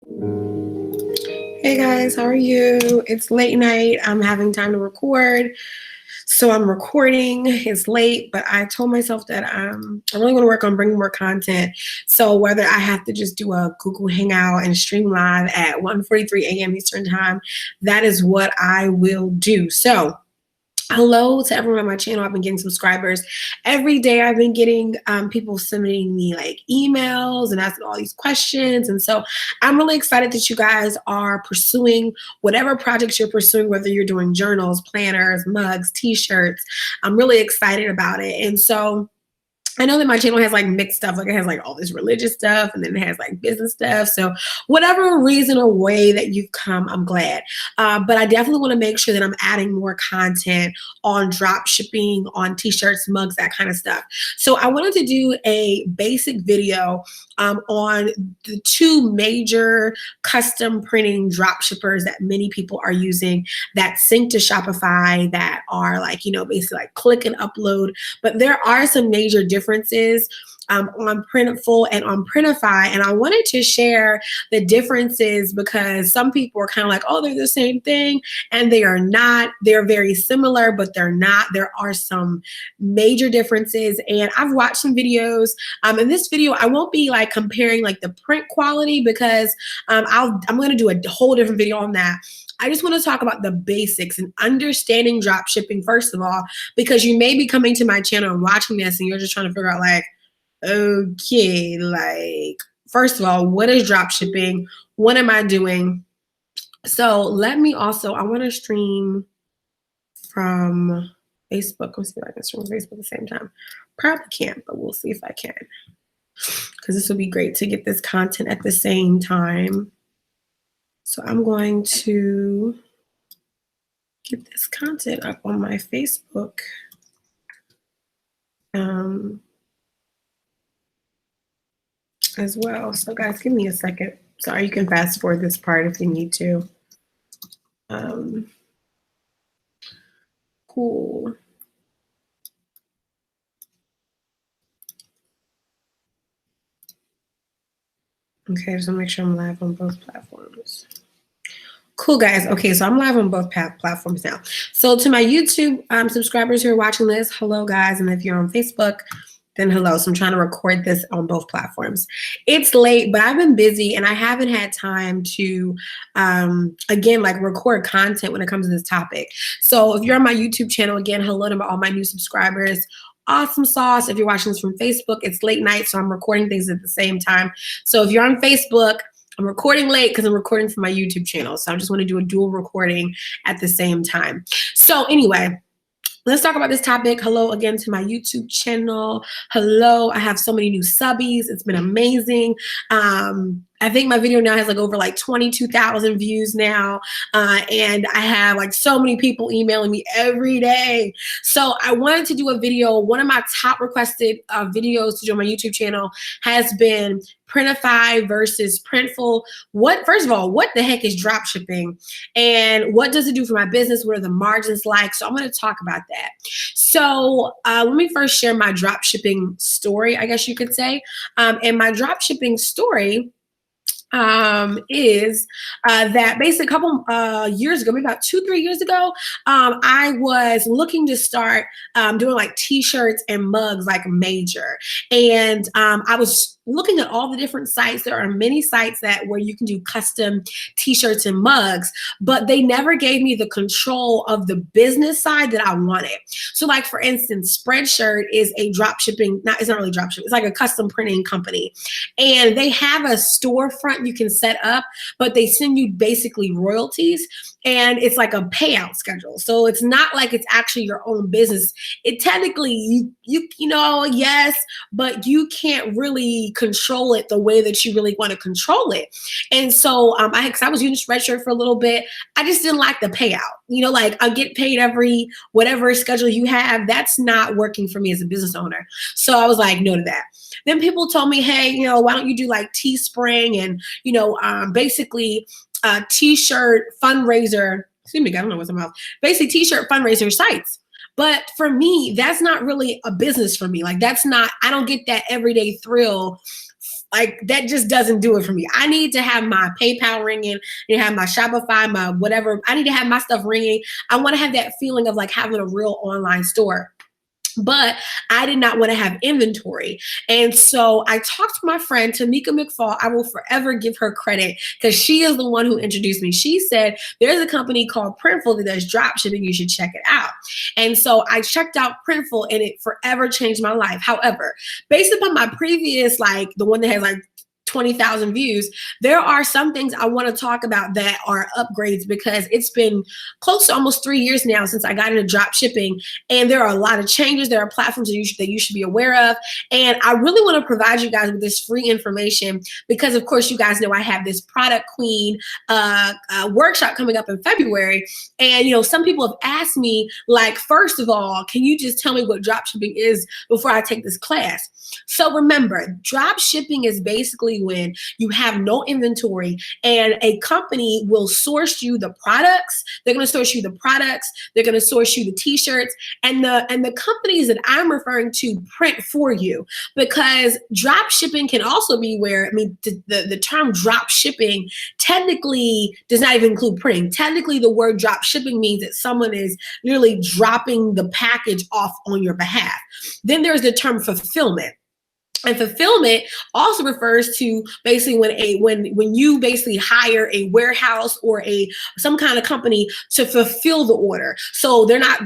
Hey guys, how are you? It's late night. I'm having time to record. So I'm recording. It's late, but I told myself that I really want to work on bringing more content. So whether I have to just do a Google Hangout and stream live at 1:43 a.m. Eastern time, that is what I will do. So hello to everyone on my channel. I've been getting subscribers every day. I've been getting people sending me like emails and asking all these questions. And so I'm really excited that you guys are pursuing whatever projects you're pursuing, whether you're doing journals, planners, mugs, t-shirts. I'm really excited about it. And so I know that my channel has like mixed stuff, like it has like all this religious stuff and then it has like business stuff. So whatever reason or way that you've come, I'm glad. But I definitely want to make sure that I'm adding more content on drop shipping, on t-shirts, mugs, that kind of stuff. So I wanted to do a basic video on the two major custom printing drop shippers that many people are using that sync to Shopify, that are like, basically like click and upload. But there are some major differences on Printful and on Printify. And I wanted to share the differences because some people are kind of like, oh, they're the same thing. And they are not. They're very similar, but they're not. There are some major differences. And I've watched some videos. In this video, I won't be like comparing like the print quality because I'm going to do a whole different video on that. I just want to talk about the basics and understanding drop shipping, first of all, because you may be coming to my channel and watching this and you're just trying to figure out like, okay, like, first of all, what is drop shipping? What am I doing? So let me also, I want to stream from Facebook. Let's see if I can stream from Facebook at the same time. Probably can't, but we'll see if I can. Because this will be great to get this content at the same time. So I'm going to get this content up on my Facebook. As well. So guys, give me a second. Sorry, you can fast forward this part if you need to. Cool. Okay, just want to make sure I'm live on both platforms. Cool, guys. Okay, so I'm live on both platforms now. So to my YouTube subscribers who are watching this, hello, guys. And if you're on Facebook, then hello. So I'm trying to record this on both platforms. It's late, but I've been busy and I haven't had time to, again, like record content when it comes to this topic. So if you're on my YouTube channel, again, hello to all my new subscribers. Awesome sauce. If you're watching this from Facebook, it's late night, so I'm recording things at the same time. So if you're on Facebook, I'm recording late because I'm recording for my YouTube channel. So I just want to do a dual recording at the same time. So anyway, let's talk about this topic. Hello again to my YouTube channel. Hello, I have so many new subbies. It's been amazing. I think my video now has like over like 22,000 views now. And I have like so many people emailing me every day. So I wanted to do a video. One of my top requested videos to do on my YouTube channel has been Printify versus Printful. First of all, what the heck is drop shipping? And what does it do for my business? What are the margins like? So I'm going to talk about that. So let me first share my drop shipping story, I guess you could say. And my drop shipping story is that basically a couple years ago, maybe about 2-3 years ago, I was looking to start doing like t-shirts and mugs like major. And I was looking at all the different sites. There are many sites where you can do custom t-shirts and mugs, but they never gave me the control of the business side that I wanted. So like, for instance, Spreadshirt is a drop shipping, it's not really drop shipping, it's like a custom printing company. And they have a storefront you can set up, but they send you basically royalties. And it's like a payout schedule. So it's not like it's actually your own business. It technically, you know, yes, but you can't really control it the way that you really want to control it. And so I was using Spreadshirt for a little bit. I just didn't like the payout. You know, like I get paid every whatever schedule you have. That's not working for me as a business owner. So I was like, no to that. Then people told me, hey, you know, why don't you do like Teespring and, you know, basically t-shirt fundraiser, excuse me, I don't know what's in my mouth, basically t-shirt fundraiser sites. But for me, that's not really a business for me. Like that's not, I don't get that everyday thrill Like that just doesn't do it for me. I need to have my PayPal ringing, I need to have my Shopify, my whatever. I need to have my stuff ringing. I want to have that feeling of like having a real online store. But I did not want to have inventory. And so I talked to my friend, Tamika McFall. I will forever give her credit because she is the one who introduced me. She said, there's a company called Printful that does drop shipping. You should check it out. And so I checked out Printful and it forever changed my life. However, based upon my previous, like the one that has like 20,000 views, there are some things I want to talk about that are upgrades because it's been close to almost 3 years now since I got into drop shipping, and there are a lot of changes. There are platforms that you should be aware of, and I really want to provide you guys with this free information because, of course, you guys know I have this Product Queen workshop coming up in February, and some people have asked me, like, first of all, can you just tell me what drop shipping is before I take this class? So remember, drop shipping is basically when you have no inventory and a company will source you the products. They're going to source you the products. They're going to source you the t-shirts, and the companies that I'm referring to print for you, because drop shipping can also be where, the term drop shipping technically does not even include printing. Technically, the word drop shipping means that someone is literally dropping the package off on your behalf. Then there's the term fulfillment. And fulfillment also refers to basically when you basically hire a warehouse or some kind of company to fulfill the order. So they not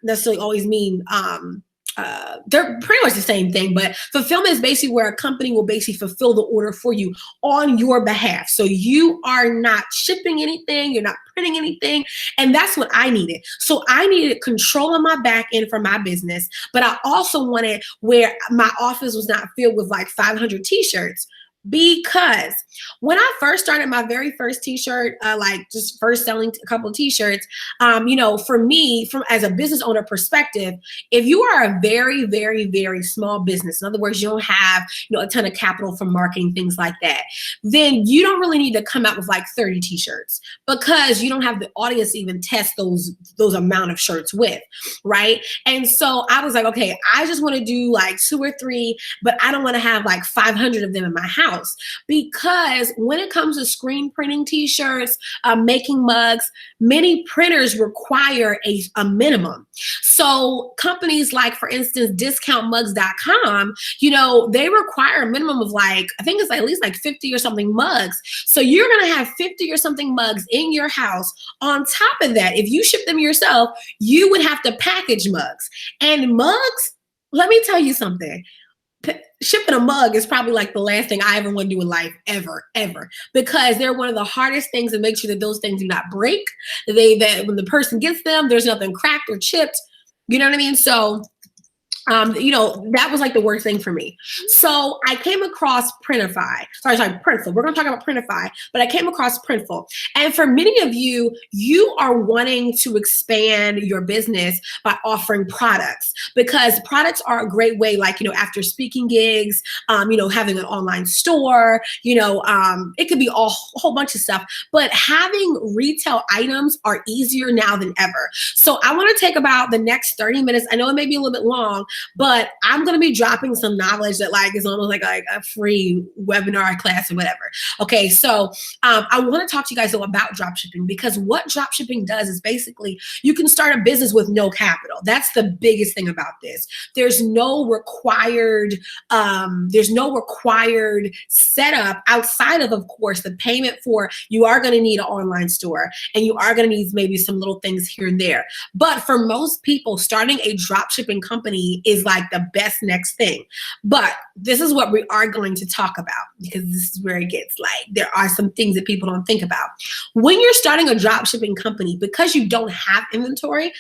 necessarily always mean they're pretty much the same thing, but fulfillment is basically where a company will basically fulfill the order for you on your behalf. So you are not shipping anything, you're not printing anything, and that's what I needed. So I needed control on my back end for my business, but I also wanted where my office was not filled with like 500 t-shirts. Because when I first started my very first t-shirt, like just first selling a couple of t-shirts, for me, from as a business owner perspective, if you are a very, very, very small business, in other words, you don't have, a ton of capital for marketing, things like that, then you don't really need to come out with like 30 t-shirts because you don't have the audience to even test those amount of shirts with, right? And so I was like, okay, I just want to do like 2 or 3, but I don't want to have like 500 of them in my house. Because when it comes to screen printing t-shirts, making mugs, many printers require a minimum. So companies like, for instance, discountmugs.com, they require a minimum of like, I think it's at least like 50 or something mugs. So you're going to have 50 or something mugs in your house. On top of that, if you ship them yourself, you would have to package mugs. And mugs, let me tell you something. Shipping a mug is probably like the last thing I ever want to do in life, ever, because they're one of the hardest things to make sure that those things do not break. That when the person gets them, there's nothing cracked or chipped. You know what I mean? So, that was like the worst thing for me. So I came across Printify. Sorry, Printful. We're going to talk about Printify, but I came across Printful. And for many of you, you are wanting to expand your business by offering products, because products are a great way, like, after speaking gigs, having an online store, it could be a whole bunch of stuff, but having retail items are easier now than ever. So I want to take about the next 30 minutes. I know it may be a little bit long, but I'm going to be dropping some knowledge that like is almost like a free webinar class or whatever. Okay, so I want to talk to you guys though about dropshipping, because what dropshipping does is basically you can start a business with no capital. That's the biggest thing about this. There's no required setup outside of course, the payment for, you are going to need an online store and you are going to need maybe some little things here and there. But for most people, starting a dropshipping company is like the best next thing. But this is what we are going to talk about, because this is where it gets like, there are some things that people don't think about. When you're starting a dropshipping company, because you don't have inventory,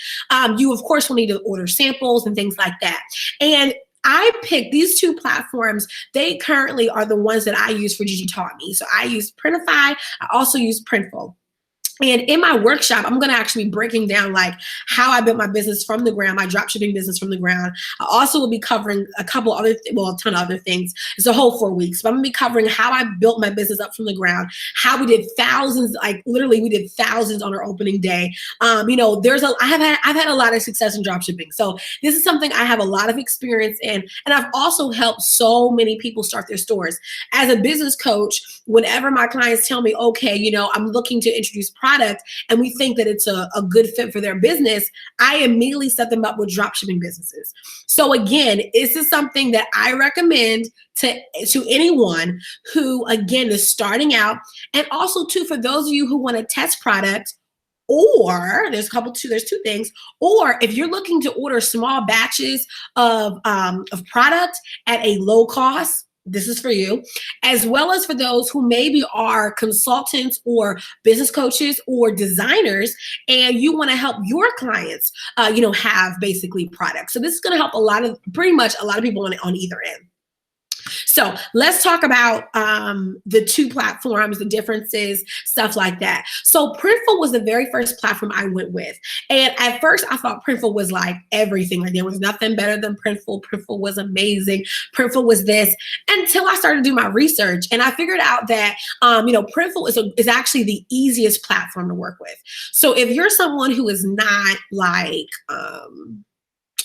you of course will need to order samples and things like that. And I picked these 2 platforms. They currently are the ones that I use for Dtg Taught Me. So I use Printify. I also use Printful. And in my workshop, I'm going to actually be breaking down like how I built my business from the ground, my dropshipping business from the ground. I also will be covering a couple other, well, a ton of other things. It's a whole 4 weeks, but I'm going to be covering how I built my business up from the ground, how we did thousands, like literally we did thousands on our opening day. I've had a lot of success in dropshipping. So this is something I have a lot of experience in. And I've also helped so many people start their stores. As a business coach, whenever my clients tell me, okay, I'm looking to introduce product and we think that it's a good fit for their business, I immediately set them up with dropshipping businesses. So again, this is something that I recommend to anyone who, again, is starting out, and also too for those of you who want to test product, or there's two things, or if you're looking to order small batches of product at a low cost, this is for you, as well as for those who maybe are consultants or business coaches or designers, and you want to help your clients, have basically products. So this is going to help pretty much a lot of people on either end. So let's talk about the two platforms, the differences, stuff like that. So Printful was the very first platform I went with. And at first I thought Printful was like everything. Like there was nothing better than Printful. Printful was amazing. Printful was this, until I started to do my research. And I figured out that, Printful is actually the easiest platform to work with. So if you're someone who is not like,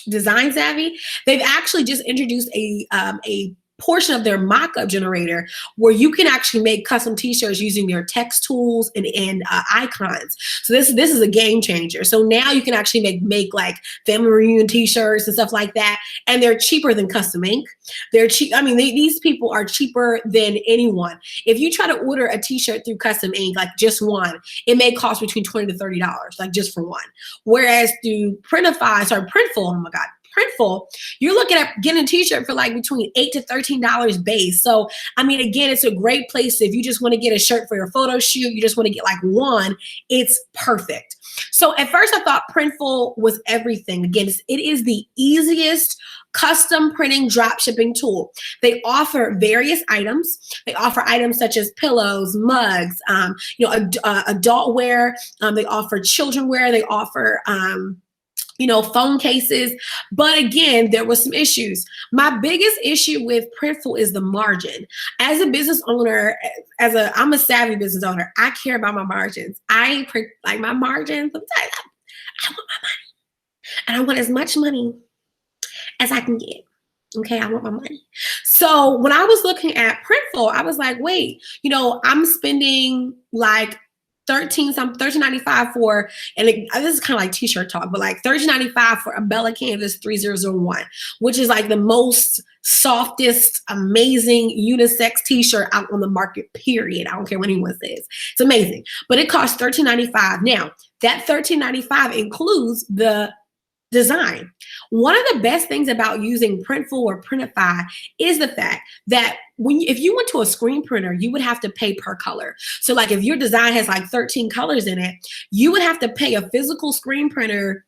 design savvy, they've actually just introduced a portion of their mock-up generator where you can actually make custom t-shirts using their text tools and icons. So this is a game changer. So now you can actually make like family reunion t-shirts and stuff like that, and they're cheaper than custom ink. They're cheap. I mean, these people are cheaper than anyone. If you try to order a t-shirt through custom ink, like just one, it may cost between $20 to $30, like just for one. Whereas through Printful, oh my God, Printful, you're looking at getting a t-shirt for like between $8 to $13 base. So, I mean, again, it's a great place if you just want to get a shirt for your photo shoot, you just want to get like one, it's perfect. So at first I thought Printful was everything. Again, it is the easiest custom printing drop shipping tool. They offer various items. They offer items such as pillows, mugs, adult wear. They offer children wear. They offer, phone cases. But again, there were some issues. My biggest issue with Printful is the margin. As a business owner, I'm a savvy business owner, I care about my margins. I like my margins. I want my money. And I want as much money as I can get. Okay, I want my money. So when I was looking at Printful, I was like, wait, I'm spending like $13.95 for, and this is kind of like t-shirt talk, but like $13.95 for a Bella Canvas 3001, which is like the most softest, amazing unisex t-shirt out on the market, period. I don't care what anyone says. It's amazing. But it costs $13.95. Now, that $13.95 includes the design. One of the best things about using Printful or Printify is the fact that if you went to a screen printer, you would have to pay per color. So like if your design has like 13 colors in it, you would have to pay a physical screen printer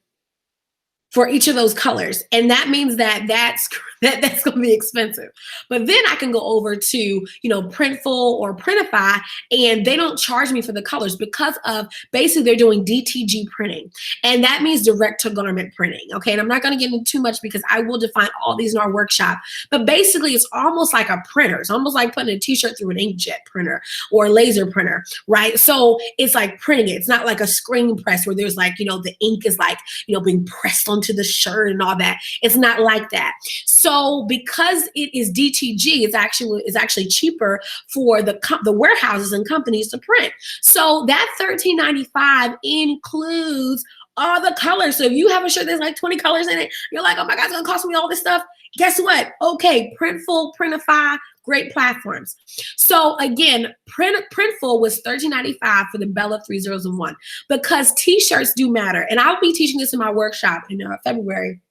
for each of those colors. And that means that's going to be expensive. But then I can go over to, Printful or Printify, and they don't charge me for the colors because of basically they're doing Dtg printing. And that means direct to garment printing. Okay. And I'm not going to get into too much because I will define all these in our workshop. But basically it's almost like a printer. It's almost like putting a t-shirt through an inkjet printer or a laser printer, right? So it's like printing it. It's not like a screen press where there's like, the ink is like, being pressed onto the shirt and all that. It's not like that. So because it is DTG, it's actually cheaper for the warehouses and companies to print. So that $13.95 includes all the colors. So if you have a shirt that's like 20 colors in it, you're like, oh my God, it's gonna cost me all this stuff. Guess what? Okay, Printful, Printify, great platforms. So again, Printful was $13.95 for the Bella 3001 because t-shirts do matter. And I'll be teaching this in my workshop in February.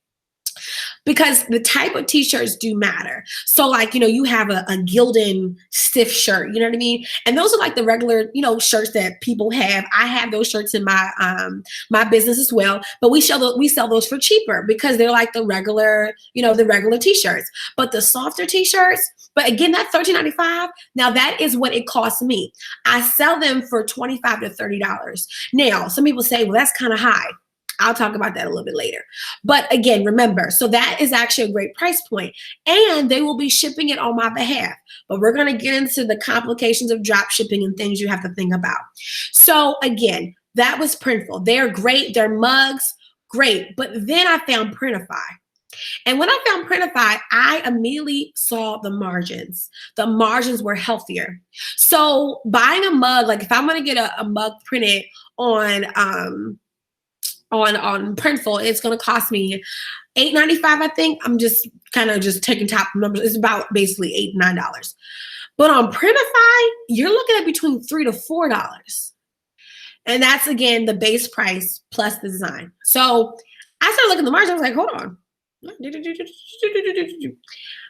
because the type of t-shirts do matter. So like, you have a Gildan stiff shirt, you know what I mean? And those are like the regular, shirts that people have. I have those shirts in my my business as well, but we sell those for cheaper because they're like the regular, the regular t-shirts. But the softer t-shirts, but again, that $13.95, now that is what it costs me. I sell them for $25 to $30. Now, some people say, well, that's kind of high. I'll talk about that a little bit later. But again, remember, so that is actually a great price point, and they will be shipping it on my behalf. But we're going to get into the complications of drop shipping and things you have to think about. So again, that was Printful. They're great. Their mugs, great. But then I found Printify. And when I found Printify, I immediately saw the margins. The margins were healthier. So buying a mug, like if I'm going to get a mug printed on Printful, it's going to cost me $8.95. I think I'm just kind of just taking top numbers. It's about basically $8-9. But on Printify, you're looking at between $3 to $4. And that's, again, the base price plus the design. So I started looking at the margin. I was like, hold on.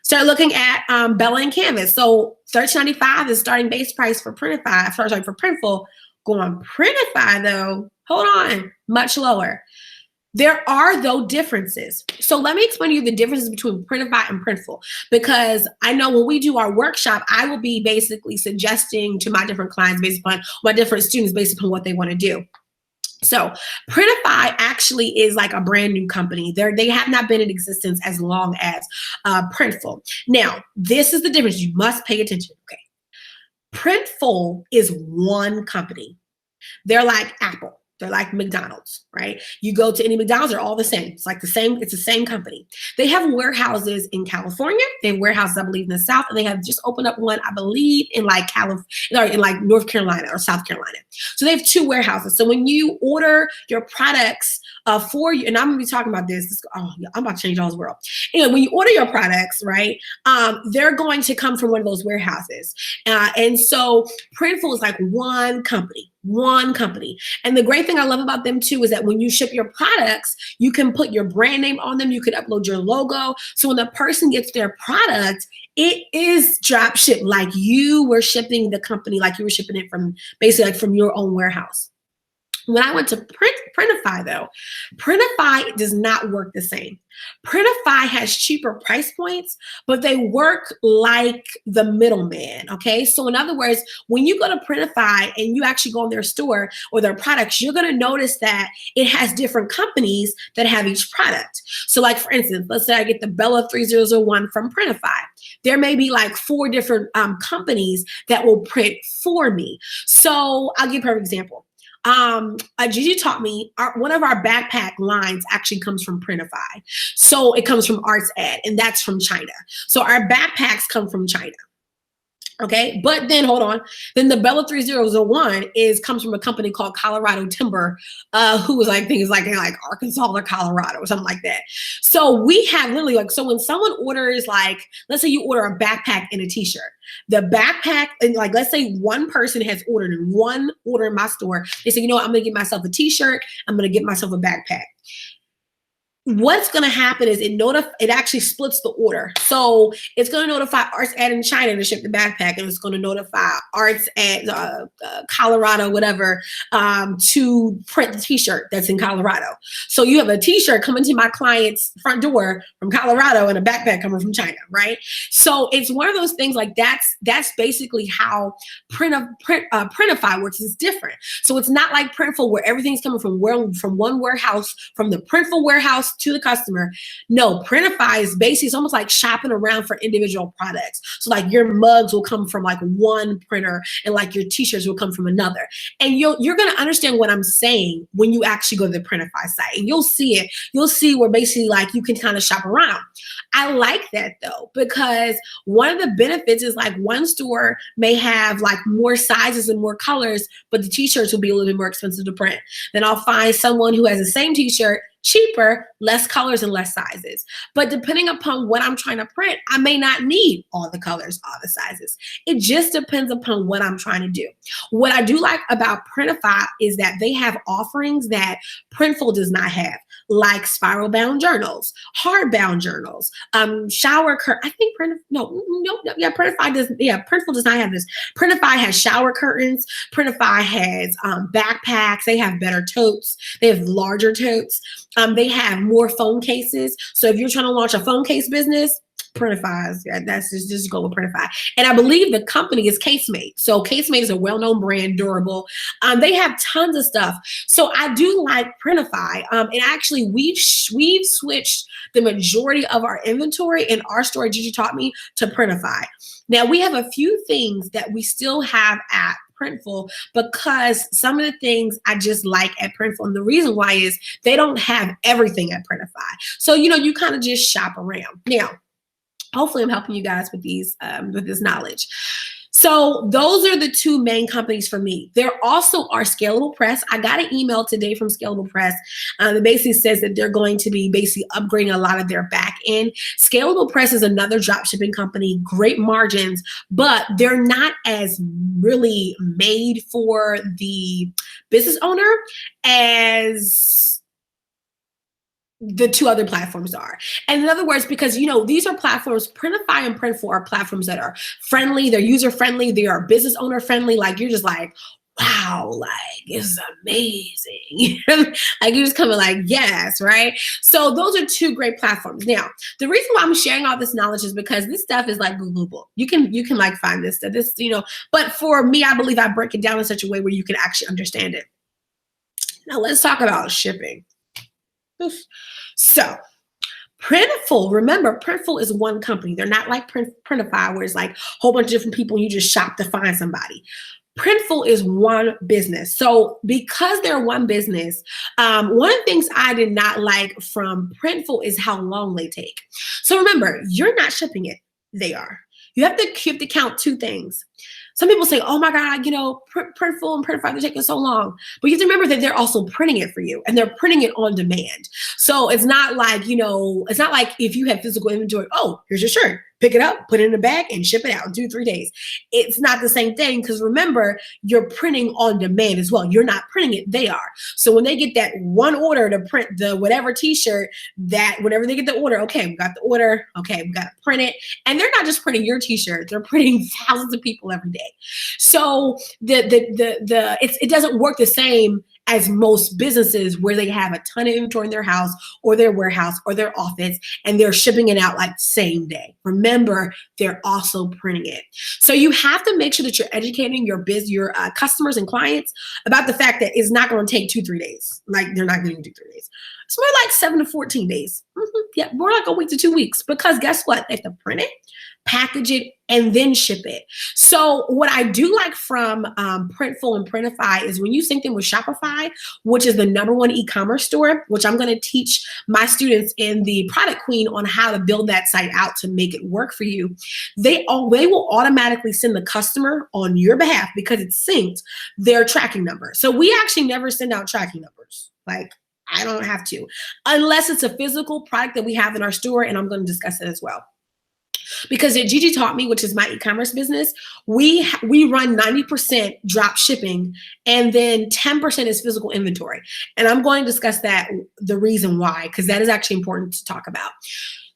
Start looking at Bella and Canvas. So $13.95 is starting base price for Printify. Sorry, for Printful. Go on Printify, though. Hold on. Much lower. There are, though, differences. So let me explain to you the differences between Printify and Printful, because I know when we do our workshop, I will be basically suggesting to my different clients based upon my different students based upon what they want to do. So Printify actually is like a brand new company. They have not been in existence as long as Printful. Now, this is the difference. You must pay attention. Okay. Printful is one company. They're like Apple. They're like McDonald's, right? You go to any McDonald's, they're all the same. It's like the same, it's the same company. They have warehouses in California. They have warehouses, I believe, in the South, and they have just opened up one, I believe, in like North Carolina or South Carolina. So they have 2 warehouses. So when you order your products for you, and I'm gonna be talking about this. I'm about to change y'all's world. Anyway, when you order your products, right, they're going to come from one of those warehouses. And so Printful is like one company. And the great thing I love about them too is that when you ship your products, you can put your brand name on them. You can upload your logo. So when the person gets their product, it is drop shipped like you were shipping the company, like you were shipping it from basically like from your own warehouse. When I went to Printify, though, Printify does not work the same. Printify has cheaper price points, but they work like the middleman, okay? So in other words, when you go to Printify and you actually go on their store or their products, you're gonna notice that it has different companies that have each product. So like, for instance, let's say I get the Bella 3001 from Printify. There may be like 4 different companies that will print for me. So I'll give her an example. Gigi taught me one of our backpack lines actually comes from Printify. So it comes from Arts Ed, and that's from China. So our backpacks come from China. Okay, but then hold on. Then the Bella 3001 comes from a company called Colorado Timber, who was like things like Arkansas or Colorado or something like that. So we have literally like, so when someone orders, like, let's say you order a backpack and a t-shirt, the backpack, and like, let's say one person has ordered in one order in my store. They say, you know what, I'm gonna get myself a t-shirt, I'm gonna get myself a backpack. What's going to happen is it actually splits the order. So it's going to notify Arts Ed in China to ship the backpack, and it's going to notify Arts Ed Colorado, whatever, to print the t-shirt that's in Colorado. So you have a t-shirt coming to my client's front door from Colorado and a backpack coming from China, right? So it's one of those things like that's basically how Printify works. It's different. So it's not like Printful where everything's coming from one warehouse, from the Printful warehouse to the customer. No, Printify is basically, it's almost like shopping around for individual products. So like your mugs will come from like one printer, and like your t-shirts will come from another. And you're going to understand what I'm saying when you actually go to the Printify site, and you'll see it. You'll see where basically like you can kind of shop around. I like that though, because one of the benefits is like one store may have like more sizes and more colors, but the t-shirts will be a little bit more expensive to print. Then I'll find someone who has the same t-shirt, cheaper, less colors and less sizes. But depending upon what I'm trying to print, I may not need all the colors, all the sizes. It just depends upon what I'm trying to do. What I do like about Printify is that they have offerings that Printful does not have. like spiral bound journals, hardbound journals, shower curtain. I think Printful does not have this. Printify has shower curtains. Printify has backpacks. They have better totes. They have larger totes. They have more phone cases. So if you're trying to launch a phone case business, Printify, that's just go with Printify. And I believe the company is Casemate. So Casemate is a well-known brand, durable. They have tons of stuff. So I do like Printify. And actually, we've switched the majority of our inventory in our store, Dtg Taught Me, to Printify. Now, we have a few things that we still have at Printful because some of the things I just like at Printful, and the reason why is they don't have everything at Printify. So, you kind of just shop around. Now, hopefully I'm helping you guys with with this knowledge. So those are the two main companies for me. There also are Scalable Press. I got an email today from Scalable Press that basically says that they're going to be basically upgrading a lot of their back end. Scalable Press is another dropshipping company, great margins, but they're not as really made for the business owner as the two other platforms are. And in other words, because these are platforms, Printify and Printful are platforms that are friendly, they're user friendly, they are business owner friendly. Like you're just like, wow, like it's amazing. Like you're just coming like, yes, right? So those are two great platforms. Now, the reason why I'm sharing all this knowledge is because this stuff is like Googleable. You can like find this stuff, but for me, I believe I break it down in such a way where you can actually understand it. Now let's talk about shipping. So Printful, remember, Printful is one company. They're not like Printify, where it's like a whole bunch of different people and you just shop to find somebody. Printful is one business. So because they're one business, one of the things I did not like from Printful is how long they take. So remember, you're not shipping it. They are. You have to count two things. Some people say, oh my God, Printful and Printify, they're taking so long. But you have to remember that they're also printing it for you and they're printing it on demand. So it's not like, it's not like if you have physical inventory, oh, here's your shirt, pick it up, put it in a bag and ship it out in 2-3 days. It's not the same thing because remember, you're printing on demand as well. You're not printing it, they are. So when they get that one order to print the whatever t-shirt, that whenever they get the order, okay, we got the order, okay, we got to print it. And they're not just printing your t-shirt, they're printing thousands of people every day. So it doesn't work the same as most businesses where they have a ton of inventory in their house or their warehouse or their office and they're shipping it out like same day. Remember, they're also printing it. So you have to make sure that you're educating your customers and clients about the fact that it's not going to take 2-3 days. Like they're not going to do 3 days. It's more like 7 to 14 days. Yeah, more like a week to 2 weeks because guess what? They have to print it, package it, and then ship it. So what I do like from Printful and Printify is when you sync them with Shopify, which is the #1 e-commerce store, which I'm going to teach my students in the Product Queen on how to build that site out to make it work for you. They will automatically send the customer on your behalf because it's synced their tracking number. So we actually never send out tracking numbers. Like I don't have to, unless it's a physical product that we have in our store, and I'm going to discuss it as well. Because at Dtg Taught Me, which is my e-commerce business, we run 90% drop shipping and then 10% is physical inventory. And I'm going to discuss that, the reason why, because that is actually important to talk about.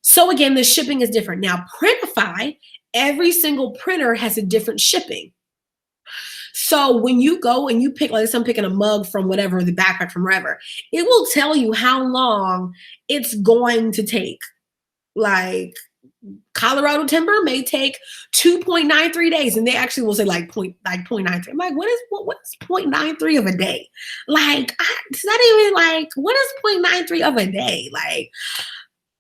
So again, the shipping is different. Now, Printify, every single printer has a different shipping. So when you go and you pick, like I'm picking a mug from whatever, the backpack from wherever, it will tell you how long it's going to take. Like Colorado timber may take 2.93 days, and they actually will say like 0.93. I'm like, what is 0.93 of a day? Like, is that even like, what is 0.93 of a day? Like,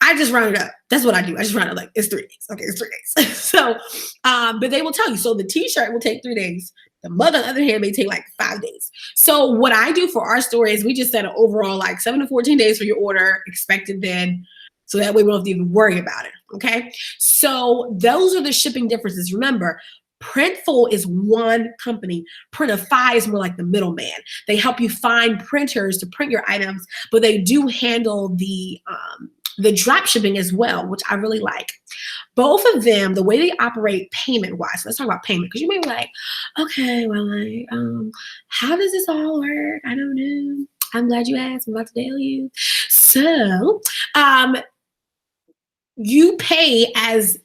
I just round it up. That's what I do. I just round it like, it's 3 days. Okay, it's 3 days. So, but they will tell you. So the t-shirt will take 3 days. The mug, on the other hand, may take like 5 days. So what I do for our store is we just set an overall like 7 to 14 days for your order, expected then. So that way we don't have to even worry about it, okay? So those are the shipping differences. Remember, Printful is one company. Printify is more like the middleman. They help you find printers to print your items, but they do handle the drop shipping as well, which I really like. Both of them, the way they operate payment-wise, let's talk about payment, because you may be like, okay, well, like, how does this all work? I don't know. I'm glad you asked. I'm about to tell you. So, you pay as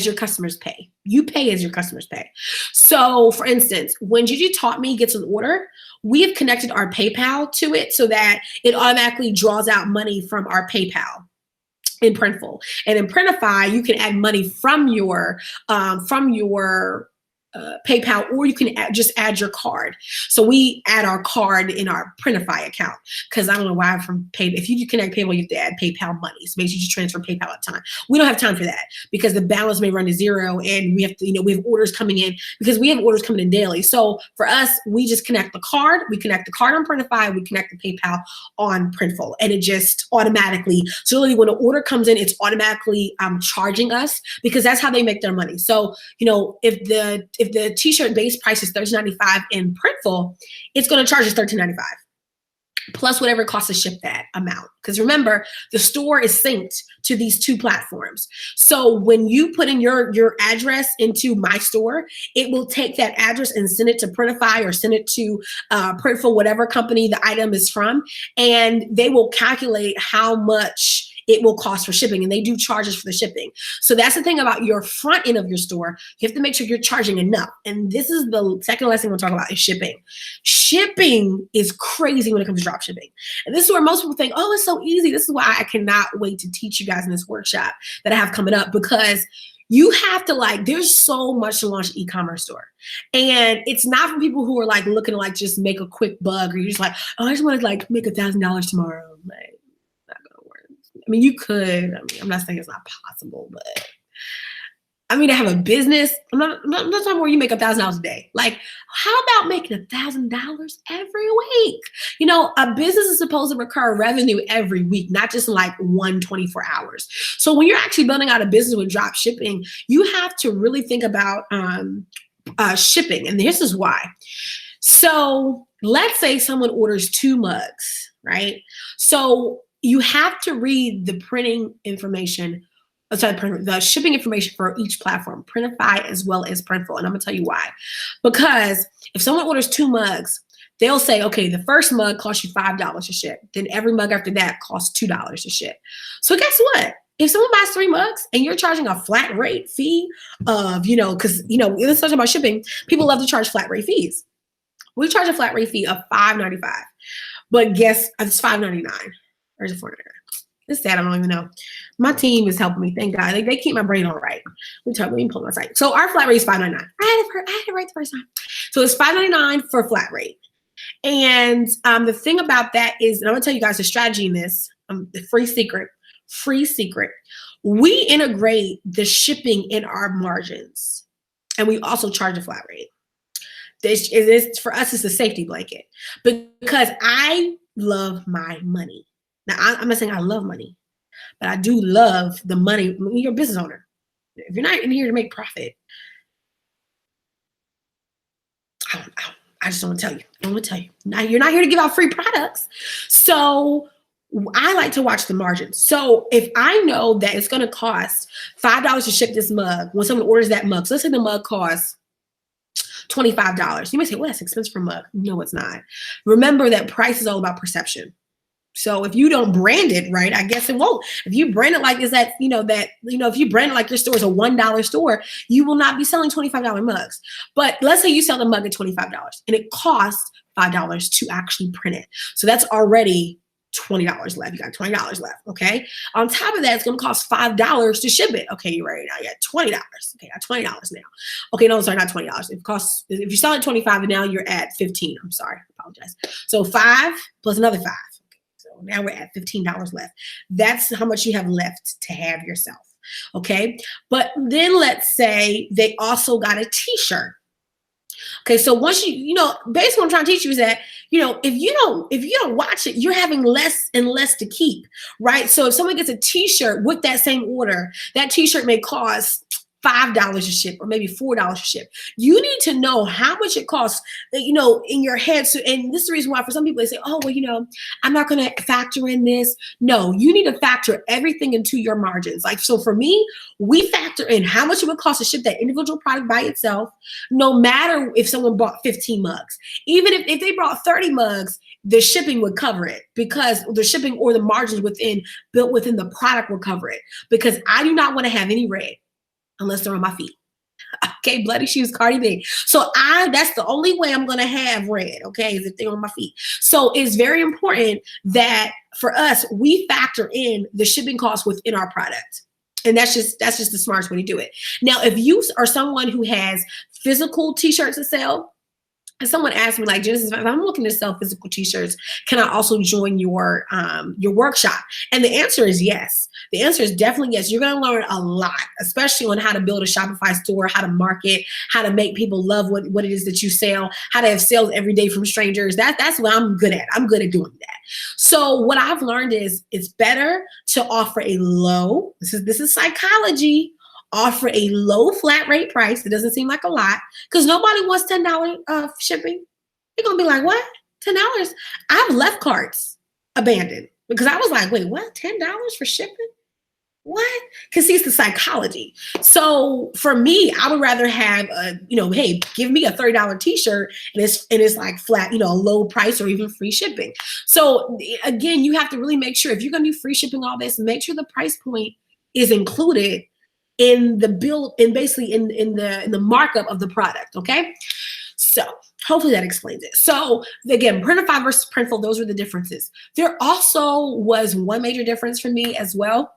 your customers pay. You pay as your customers pay. So for instance, when Gigi Taught Me gets an order, we have connected our PayPal to it so that it automatically draws out money from our PayPal in Printful. And in Printify, you can add money from your PayPal, or you can just add your card. So we add our card in our Printify account, because I don't know why from PayPal. If you connect PayPal, you have to add PayPal money. So basically, you just transfer PayPal at a time. We don't have time for that because the balance may run to zero, and we have to, we have orders coming in, because we have orders coming in daily. So for us, we just connect the card. We connect the card on Printify. We connect the PayPal on Printful, and it just automatically. So really, when an order comes in, it's automatically charging us, because that's how they make their money. So if the t-shirt base price is $13.95 in Printful, it's going to charge us $13.95 plus whatever it costs to ship that amount. Because remember, the store is synced to these two platforms. So when you put in your address into my store, it will take that address and send it to Printify or send it to Printful, whatever company the item is from, and they will calculate how much it will cost for shipping, and they do charges for the shipping. So that's the thing about your front end of your store. You have to make sure you're charging enough. And this is the second lesson we'll talk about, is shipping. Shipping is crazy when it comes to drop shipping. And this is where most people think, oh, it's so easy. This is why I cannot wait to teach you guys in this workshop that I have coming up, because you have to there's so much to launch an e-commerce store. And it's not for people who are looking to just make a quick buck, or you're just oh, I just want to make $1,000 tomorrow. I mean, you could. I'm not saying it's not possible, but to have a business, I'm not talking where you make $1,000 a day. How about making $1,000 every week? A business is supposed to recur revenue every week, not just in 24 hours. So when you're actually building out a business with drop shipping, you have to really think about shipping. And this is why. So let's say someone orders 2 mugs, right? So you have to read the printing information, the shipping information for each platform, Printify as well as Printful. And I'm gonna tell you why. Because if someone orders 2 mugs, they'll say, okay, the first mug costs you $5 to ship. Then every mug after that costs $2 to ship. So guess what? If someone buys 3 mugs and you're charging a flat rate fee of, because, let's talk about shipping. People love to charge flat rate fees. We charge a flat rate fee of $5.95, but guess it's $5.99. Or is it $4.99? It's sad, I don't even know. My team is helping me, thank God. They keep my brain all right. Let me pull my site. So our flat rate is $5.99. I had it right the first time. So it's $5.99 for flat rate. And the thing about that is, and I'm gonna tell you guys the strategy in this, the free secret. We integrate the shipping in our margins, and we also charge a flat rate. This is, for us, it's a safety blanket, because I love my money. Now, I'm not saying I love money, but I do love the money. You're a business owner. If you're not in here to make profit, I just don't want to tell you. I don't want to tell you. Now, you're not here to give out free products. So I like to watch the margins. So if I know that it's going to cost $5 to ship this mug, when someone orders that mug, so let's say the mug costs $25. You may say, well, that's expensive for a mug. No, it's not. Remember that price is all about perception. So if you don't brand it right, I guess it won't. If you brand it if you brand it like your store is a $1 store, you will not be selling $25 mugs. But let's say you sell the mug at $25 and it costs $5 to actually print it. So that's already $20 left. You got $20 left. Okay. On top of that, it's going to cost $5 to ship it. Okay. You ready now? You got $20. Okay. I got $20 now. Okay. No, sorry, not $20. If you sell at 25 and now you're at 15, I'm sorry. I apologize. So 5 plus another 5. Now we're at $15 left. That's how much you have left to have yourself. Okay. But then let's say they also got a t-shirt. Okay. So once basically what I'm trying to teach you is that, if you don't watch it, you're having less and less to keep, right? So if someone gets a t-shirt with that same order, that t-shirt may cost $5 to ship or maybe $4 to ship. You need to know how much it costs, you know, in your head. So, and this is the reason why for some people they say, oh, well, you know, I'm not going to factor in this. No, you need to factor everything into your margins. Like, so for me, we factor in how much it would cost to ship that individual product by itself, no matter if someone bought 15 mugs. Even if they brought 30 mugs, the shipping would cover it, because the shipping or the margins built within the product will cover it, because I do not want to have any red unless they're on my feet. Okay, bloody shoes, Cardi B. So that's the only way I'm gonna have red, okay, is if they're on my feet. So it's very important that for us, we factor in the shipping costs within our product. And that's just the smartest way to do it. Now, if you are someone who has physical t-shirts to sell, and someone asked me, like, Genesis, if I'm looking to sell physical t-shirts, can I also join your workshop? And the answer is yes. The answer is definitely yes. You're going to learn a lot, especially on how to build a Shopify store, how to market, how to make people love what it is that you sell, how to have sales every day from strangers. That's what I'm good at. I'm good at doing that. So what I've learned is it's better to offer a low, this is psychology, offer a low flat rate price. It doesn't seem like a lot, because nobody wants $10 shipping. You're going to be like, what? $10? I've left carts abandoned because I was like, wait, what? $10 for shipping? What? Because see, it's the psychology. So for me, I would rather have hey, give me a $30 t-shirt and it's like flat, low price or even free shipping. So again, you have to really make sure if you're going to do free shipping, all this, make sure the price point is included in the bill and basically in the markup of the product. Okay. So hopefully that explains it. So again, Printify versus Printful, those are the differences. There also was one major difference for me as well.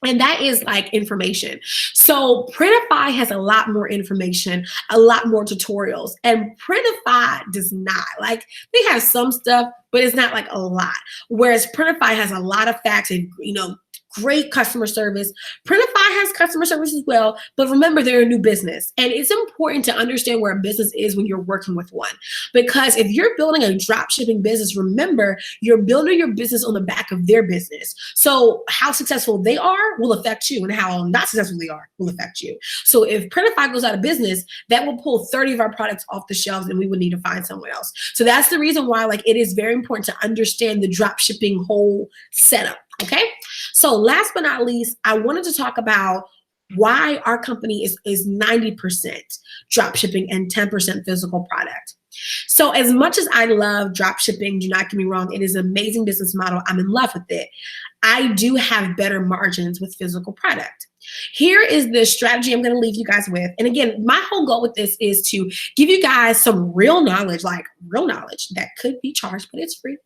And that is like information. So Printify has a lot more information, a lot more tutorials, and Printify does not. Like, they have some stuff, but it's not like a lot. Whereas Printify has a lot of facts and, great customer service. Printify has customer service as well, but remember, they're a new business. And it's important to understand where a business is when you're working with one. Because if you're building a drop shipping business, remember, you're building your business on the back of their business. So how successful they are will affect you, and how not successful they are will affect you. So if Printify goes out of business, that will pull 30 of our products off the shelves, and we would need to find someone else. So that's the reason why, like, it is very important to understand the drop shipping whole setup. Okay. So last but not least, I wanted to talk about why our company is 90% drop shipping and 10% physical product. So as much as I love drop shipping, do not get me wrong, it is an amazing business model. I'm in love with it. I do have better margins with physical product. Here is the strategy I'm going to leave you guys with. And again, my whole goal with this is to give you guys some real knowledge, like real knowledge that could be charged, but it's free.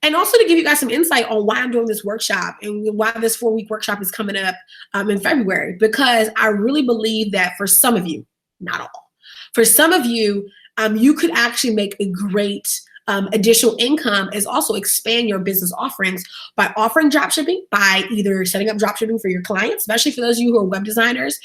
And also to give you guys some insight on why I'm doing this workshop and why this 4-week workshop is coming up in February, because I really believe that for some of you, not all, for some of you, you could actually make a great additional income, is also expand your business offerings by offering dropshipping, by either setting up dropshipping for your clients, especially for those of you who are web designers,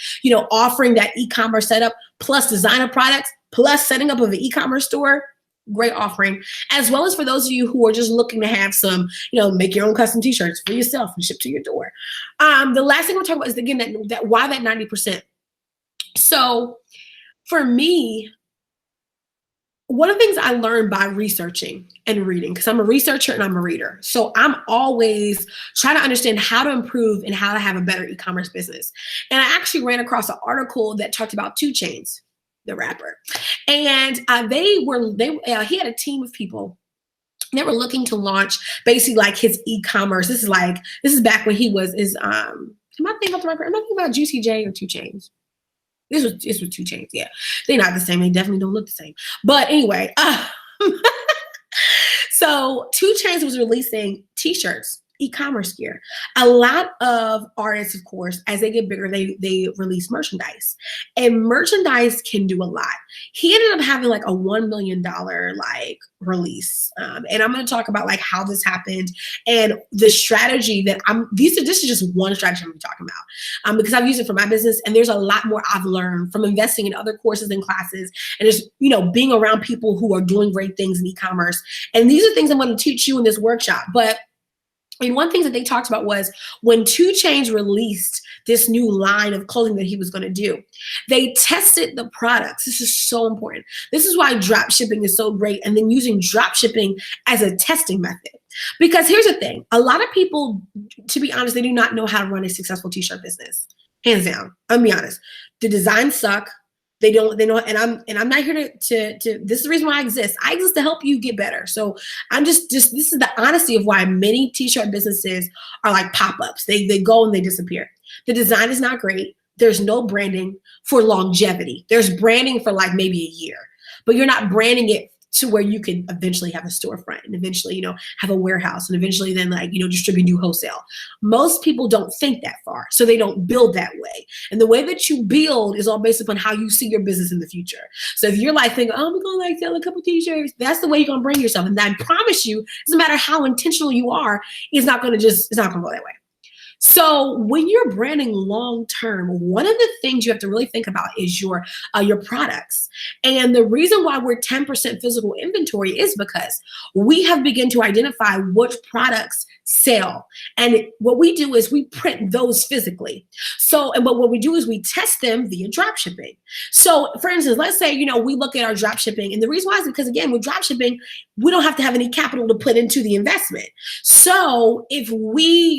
offering that e-commerce setup plus designer products, plus setting up of an e-commerce store. Great offering, as well as for those of you who are just looking to have some, make your own custom t-shirts for yourself and ship to your door. The last thing we'll talk about is, again, that why that 90%. So for me, one of the things I learned by researching and reading, because I'm a researcher and I'm a reader. So I'm always trying to understand how to improve and how to have a better e-commerce business. And I actually ran across an article that talked about 2 Chainz, the rapper. And he had a team of people. They were looking to launch basically like his e-commerce. This is back when he was am I thinking about the rapper? Am I thinking about Juicy J or 2 Chainz? This was 2 Chainz, yeah. They're not the same. They definitely don't look the same. But anyway, so 2 Chainz was releasing t-shirts, e-commerce gear. A lot of artists, of course, as they get bigger, they release merchandise. And merchandise can do a lot. He ended up having like a $1 million release. And I'm going to talk about like how this happened and the strategy that this is just one strategy I'm talking about, because I've used it for my business, and there's a lot more I've learned from investing in other courses and classes, and just, being around people who are doing great things in e-commerce. And these are things I'm going to teach you in this workshop. But And one thing that they talked about was when 2 Chainz released this new line of clothing that he was going to do, they tested the products. This is so important. This is why drop shipping is so great, and then using drop shipping as a testing method. Because here's the thing, a lot of people, to be honest, they do not know how to run a successful t-shirt business. Hands down. I'll be honest. The designs suck. They know, and I'm not here to this is the reason why I exist. I exist to help you get better. So I'm just this is the honesty of why many t-shirt businesses are like pop-ups. They go and they disappear. The design is not great. There's no branding for longevity. There's branding for like maybe a year, but you're not branding it to where you can eventually have a storefront and eventually, you know, have a warehouse and eventually then like, you know, distribute new wholesale. Most people don't think that far, so they don't build that way. And the way that you build is all based upon how you see your business in the future. So if you're like thinking, oh, I'm gonna like sell a couple t-shirts, that's the way you're gonna bring yourself. And I promise you, doesn't matter how intentional you are, it's not gonna go that way. So when you're branding long term, one of the things you have to really think about is your products. And the reason why we're 10% physical inventory is because we have begun to identify which products sell. And what we do is we print those physically. But what we do is we test them via drop shipping. So for instance, let's say, you know, we look at our drop shipping, and the reason why is because again, with drop shipping, we don't have to have any capital to put into the investment. So if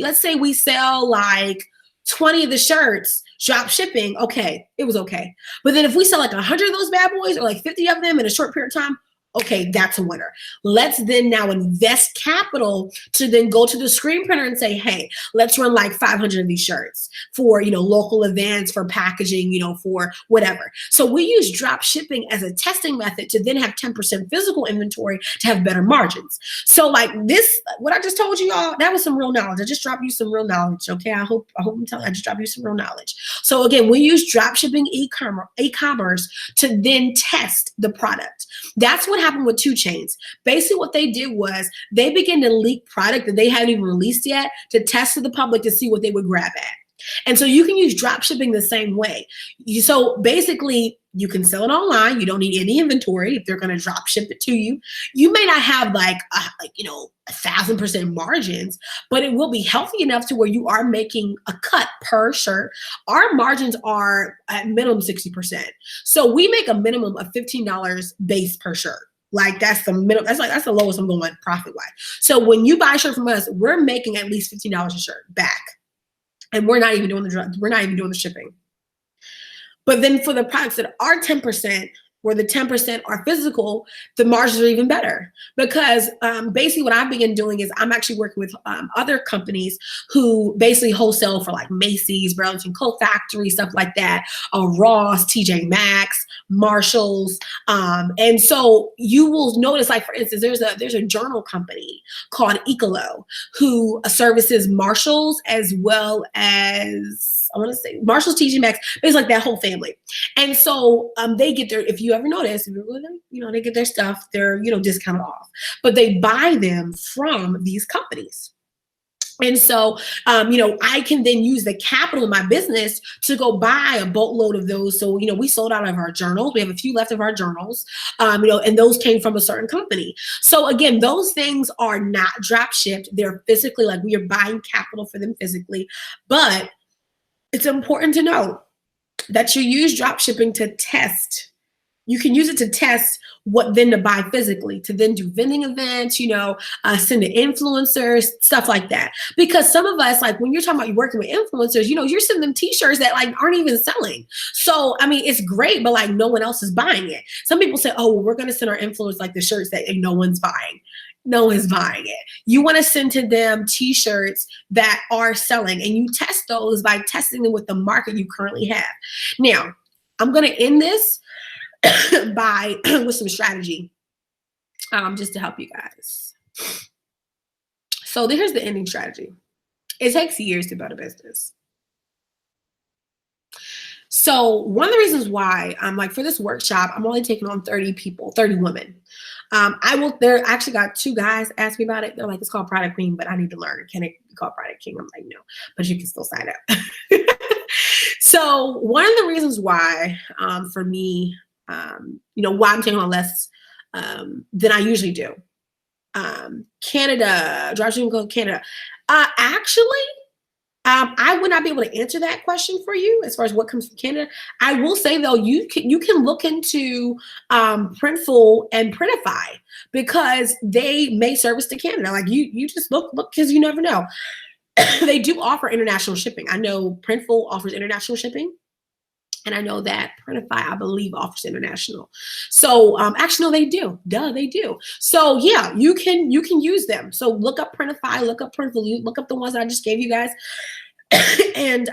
let's say we sell like 20 of the shirts, drop shipping, okay, it was okay. But then if we sell like 100 of those bad boys or like 50 of them in a short period of time, okay, that's a winner. Let's then now invest capital to then go to the screen printer and say, hey, let's run like 500 of these shirts for, you know, local events, for packaging, you know, for whatever. So we use drop shipping as a testing method to then have 10% physical inventory to have better margins. So like this, what I just told you all, that was some real knowledge. I just dropped you some real knowledge. Okay. I hope I'm telling you, I just dropped you some real knowledge. So again, we use drop shipping e-commerce to then test the product. That's what happened with 2 Chainz. Basically what they did was they began to leak product that they hadn't even released yet to test to the public to see what they would grab at. And so you can use drop shipping the same way. So basically you can sell it online. You don't need any inventory if they're going to drop ship it to you. You may not have like you know, 1,000% margins, but it will be healthy enough to where you are making a cut per shirt. Our margins are at minimum 60%. So we make a minimum of $15 base per shirt. Like that's the minimum. That's the lowest I'm going profit wise. So when you buy a shirt from us, we're making at least $15 a shirt back, and we're not even doing the shipping. But then for the products that are 10%, where the 10% are physical, the margins are even better. Because basically what I've begun doing is I'm actually working with other companies who basically wholesale for like Macy's, Burlington Coat Factory, stuff like that, Ross, TJ Maxx, Marshalls. And so you will notice, like for instance, there's a journal company called Ecolo who services Marshalls as well as, I want to say Marshalls, TJ Maxx, it's like that whole family. And so they get their, if you ever notice, you know, they get their stuff, they're, you know, discounted off, but they buy them from these companies. And so, you know, I can then use the capital in my business to go buy a boatload of those. So, you know, we sold out of our journals. We have a few left of our journals, you know, and those came from a certain company. So again, those things are not drop shipped. They're physically, like we are buying capital for them physically, but it's important to know that you use drop shipping to test. You can use it to test what then to buy physically, to then do vending events, you know, send to influencers, stuff like that. Because some of us, like when you're talking about you working with influencers, you know, you're sending them t-shirts that like aren't even selling. So, I mean, it's great, but like no one else is buying it. Some people say, oh, well, we're going to send our influencers like the shirts that no one's buying. No one's buying it. You want to send to them t-shirts that are selling, and you test those by testing them with the market you currently have. Now, I'm going to end this with some strategy, just to help you guys. So here's the ending strategy. It takes years to build a business. So one of the reasons why I'm like, for this workshop, I'm only taking on 30 people, 30 women. There actually got 2 guys ask me about it. They're like, it's called Product Queen, but I need to learn. Can it be called Product King? I'm like, no, but you can still sign up. So one of the reasons why, for me, you know, why I'm taking on less than I usually do. Canada, Dropshipping Canada, Actually, I would not be able to answer that question for you as far as what comes from Canada. I will say though, you can look into Printful and Printify because they may service to Canada. Like you just look because you never know. They do offer international shipping. I know Printful offers international shipping. And I know that Printify, I believe, offers international. So actually, no, they do. Duh, they do. So yeah, you can use them. So look up Printify, look up Printful, look up the ones that I just gave you guys, and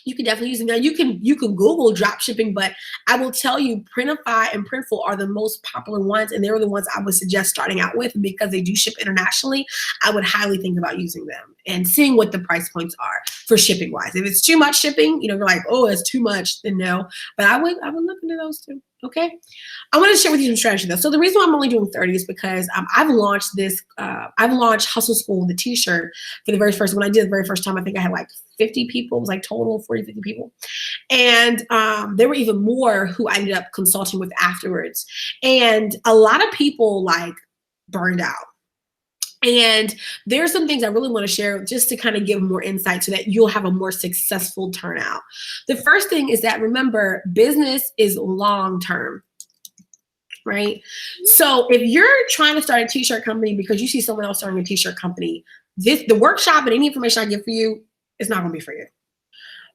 you can definitely use them. Now you can Google drop shipping, but I will tell you Printify and Printful are the most popular ones, and they're the ones I would suggest starting out with because they do ship internationally. I would highly think about using them and seeing what the price points are for shipping wise. If it's too much shipping, you're like, oh, it's too much, then no. But I would look into those too. Okay. I want to share with you some strategy though. So the reason why I'm only doing 30 is because I've launched Hustle School, the t-shirt for the very first, when I did the very first time, I think I had like 50 people. It was like total 40, 50 people. And there were even more who I ended up consulting with afterwards. And a lot of people like burned out. And there's some things I really want to share just to kind of give more insight so that you'll have a more successful turnout. The first thing is that remember, business is long-term, right? So if you're trying to start a t-shirt company because you see someone else starting a t-shirt company, the workshop and any information I give for you is not going to be for you.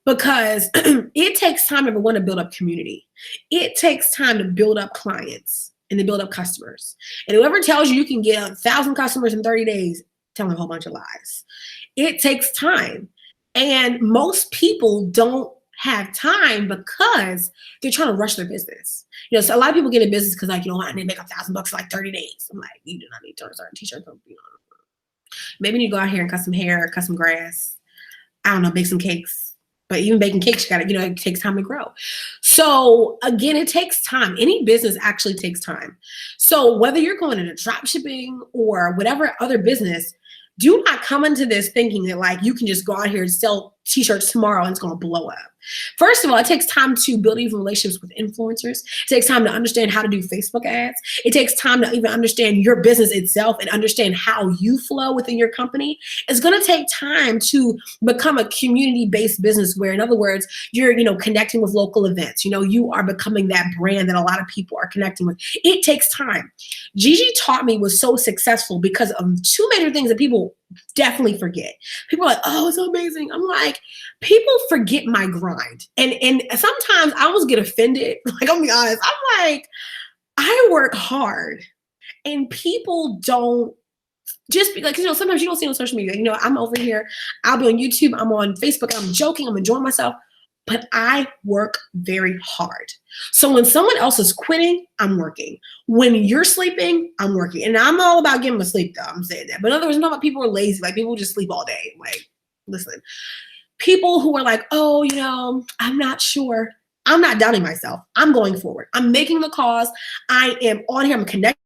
Because it takes time, number one, to build up community. It takes time to build up clients and to build up customers. And whoever tells you can get 1,000 customers in 30 days, telling a whole bunch of lies. It takes time. And most people don't have time because they're trying to rush their business. So a lot of people get in business because like, I need to make $1,000 for like 30 days. I'm like, you do not need to start a t-shirt company. Maybe you need to go out here and cut some hair, cut some grass. I don't know, bake some cakes. But even baking cakes, you gotta, it takes time to grow. So again, it takes time. Any business actually takes time. So whether you're going into drop shipping or whatever other business, do not come into this thinking that like you can just go out here and sell t-shirts tomorrow and it's going to blow up. First of all, it takes time to build even relationships with influencers. It takes time to understand how to do Facebook ads. It takes time to even understand your business itself and understand how you flow within your company. It's going to take time to become a community-based business where, in other words, you're, connecting with local events. You are becoming that brand that a lot of people are connecting with. It takes time. Gigi Taught Me was so successful because of two major things that people definitely forget. People are like, oh, it's so amazing. I'm like, people forget my grind. And sometimes I almost get offended. Like, I'll be honest. I'm like, I work hard and people don't just be like, sometimes you don't see on social media. I'm over here. I'll be on YouTube. I'm on Facebook. I'm joking. I'm enjoying myself. But I work very hard. So when someone else is quitting, I'm working. When you're sleeping, I'm working. And I'm all about getting them sleep, though. I'm saying that. But in other words, I'm not about people who are lazy. Like, people who just sleep all day. Like, listen. People who are like, oh, I'm not sure. I'm not doubting myself. I'm going forward. I'm making the calls. I am on here. I'm connected.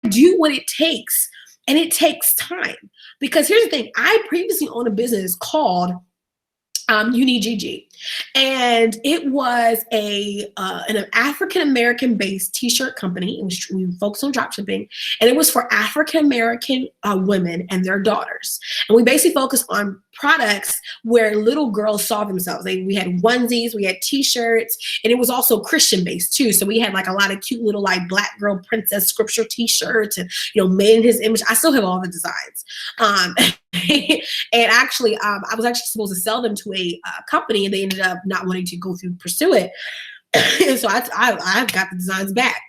Do what it takes. And it takes time. Because here's the thing. I previously owned a business called Dtg, and it was an African-American based t-shirt company. We focused on drop shipping, and it was for African-American women and their daughters. And we basically focused on products where little girls saw themselves. We had onesies, we had t-shirts, and it was also Christian based too. So we had like a lot of cute little like Black girl princess scripture t-shirts and made in his image. I still have all the designs. And actually, I was actually supposed to sell them to a company, and they ended up not wanting to pursue it. And so I got the designs back,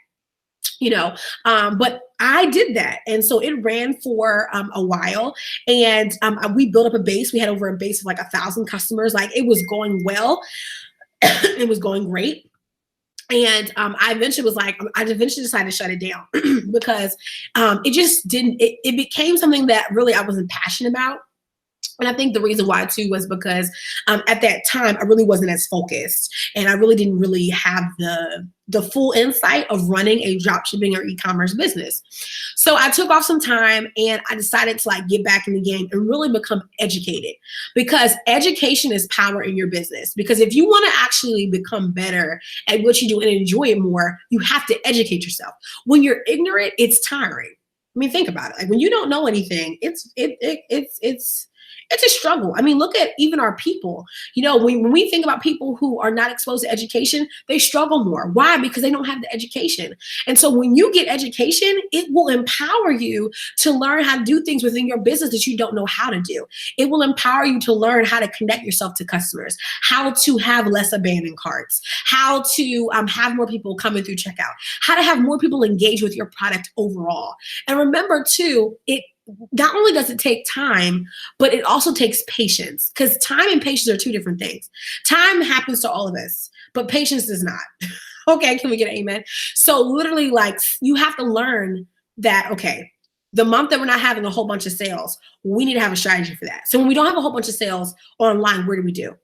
but I did that. And so it ran for a while, and we built up a base. We had over a base of like 1,000 customers. Like, it was going well. It was going great. And I eventually decided to shut it down because it just didn't, it became something that really I wasn't passionate about. And I think the reason why too was because at that time I really wasn't as focused, and I really didn't really have the full insight of running a dropshipping or e-commerce business. So I took off some time and I decided to like get back in the game and really become educated, because education is power in your business. Because if you want to actually become better at what you do and enjoy it more, you have to educate yourself. When you're ignorant, it's tiring. mean, think about it. Like when you don't know anything, it's a struggle. I mean, look at even our people. You know, when we think about people who are not exposed to education, they struggle more. Why? Because they don't have the education. And so when you get education, it will empower you to learn how to do things within your business that you don't know how to do. It will empower you to learn how to connect yourself to customers, how to have less abandoned carts, how to have more people coming through checkout, how to have more people engage with your product overall. And remember too, it not only does it take time, but it also takes patience, because time and patience are two different things. Time happens to all of us, but patience does not. Okay, can we get an amen? So literally, like, you have to learn that, okay, the month that we're not having a whole bunch of sales, we need to have a strategy for that. So when we don't have a whole bunch of sales online, what do we do?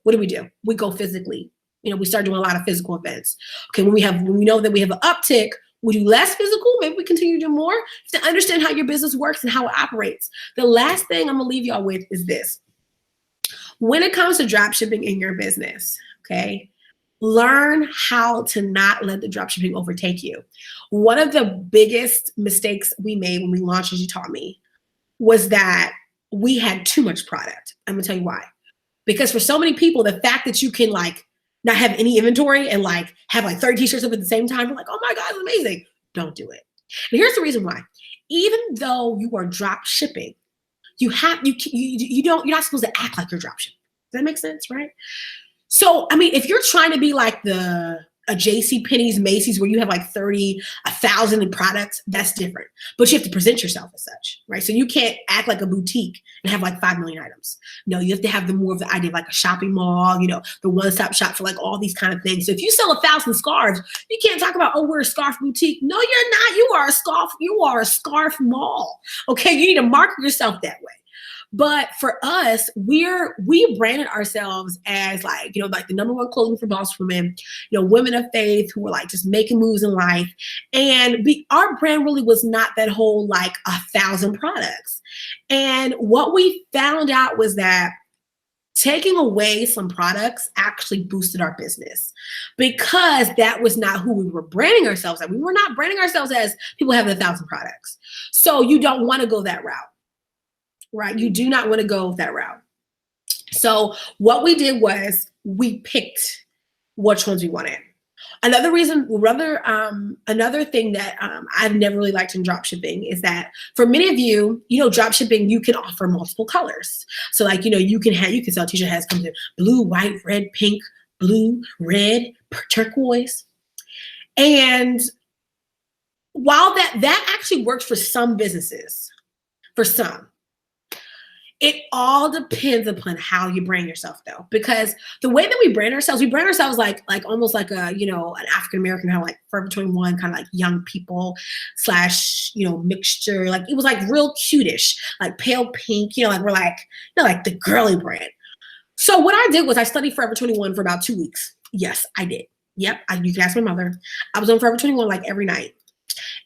We go physically. You know, we start doing a lot of physical events. Okay, when we know that we have an uptick, we do less physical, maybe we continue to do more to understand how your business works and how it operates. The last thing I'm gonna leave y'all with is this. When it comes to drop shipping in your business, okay, learn how to not let the drop shipping overtake you. One of the biggest mistakes we made when we launched As You Taught Me was that we had too much product. I'm gonna tell you why. Because for so many people, the fact that you can like not have any inventory and like have like 30 t-shirts up at the same time, you're like, oh my God, it's amazing. Don't do it. And here's the reason why. Even though you are drop shipping, you're not supposed to act like you're drop shipping. Does that make sense, right? So, I mean, if you're trying to be like a JC Penney's, Macy's, where you have like 1,000 in products, that's different. But you have to present yourself as such, right? So you can't act like a boutique and have like 5 million items. No, you have to have more of the idea of like a shopping mall, you know, the one-stop shop for like all these kind of things. So if you sell 1,000 scarves, you can't talk about, oh, we're a scarf boutique. No, you're not. You are a scarf mall. Okay, you need to market yourself that way. But for us, we branded ourselves as like, you know, like the #1 clothing for boss women, you know, women of faith who were like just making moves in life. And our brand really was not that whole like 1,000 products. And what we found out was that taking away some products actually boosted our business, because that was not who we were branding ourselves as. We were not branding ourselves as people having 1,000 products. So you don't want to go that route. Right? You do not want to go that route. So what we did was we picked which ones we wanted. Another thing that I've never really liked in dropshipping is that for many of you, you know, dropshipping, you can offer multiple colors. So like, you know, you can sell t-shirt has comes in blue, white, red, pink, blue, red, turquoise. And while that actually works for some businesses, for some, it all depends upon how you brand yourself, though, because the way that we brand ourselves like almost like a, you know, an African-American, kind of like Forever 21, kind of like young people / you know, mixture. Like it was like real cutish, like pale pink, you know, like we're like, you know, like the girly brand. So what I did was I studied Forever 21 for about 2 weeks. Yes, I did. Yep, you can ask my mother. I was on Forever 21 like every night.